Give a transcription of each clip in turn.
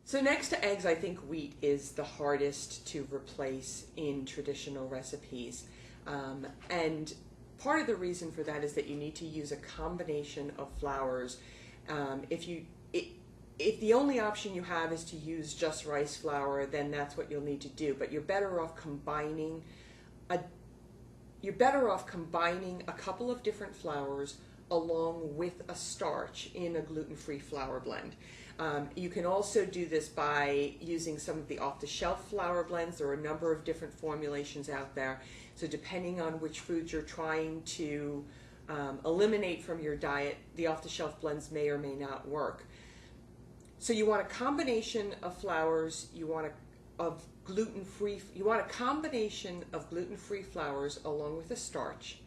So next to eggs, I think wheat is the hardest to replace in traditional recipes. And part of the reason for that is that you need to use a combination of flours. If the only option you have is to use just rice flour, then that's what you'll need to do. But you're better off combining a couple of different flours along with a starch in a gluten-free flour blend. You can also do this by using some of the off-the-shelf flour blends. There are a number of different formulations out there. So depending on which foods you're trying to eliminate from your diet, the off-the-shelf blends may or may not work. So you want a combination of flours, you want a combination of gluten-free flours along with a starch.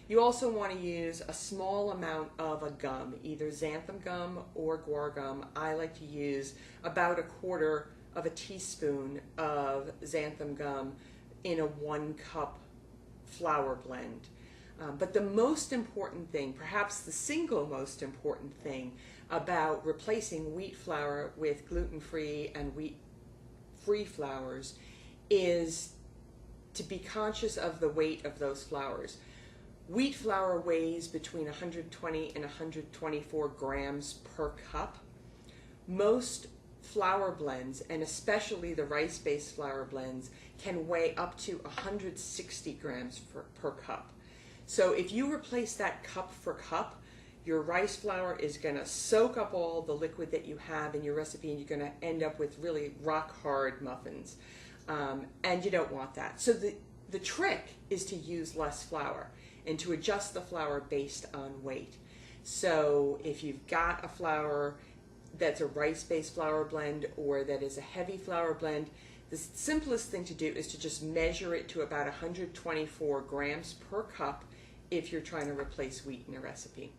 You also want to use a small amount of a gum, either xanthan gum or guar gum. I like to use about 1/4 of a teaspoon of xanthan gum in a 1 cup flour blend. But the most important thing, perhaps the single most important thing about replacing wheat flour with gluten-free and wheat-free flours is to be conscious of the weight of those flours. Wheat flour weighs between 120 and 124 grams per cup. Most flour blends, and especially the rice-based flour blends, can weigh up to 160 grams per cup. So if you replace that cup for cup, your rice flour is going to soak up all the liquid that you have in your recipe, and you're going to end up with really rock-hard muffins. And you don't want that. So the trick is to use less flour and to adjust the flour based on weight. So if you've got a flour that's a rice-based flour blend or that is a heavy flour blend, the simplest thing to do is to just measure it to about 124 grams per cup if you're trying to replace wheat in a recipe.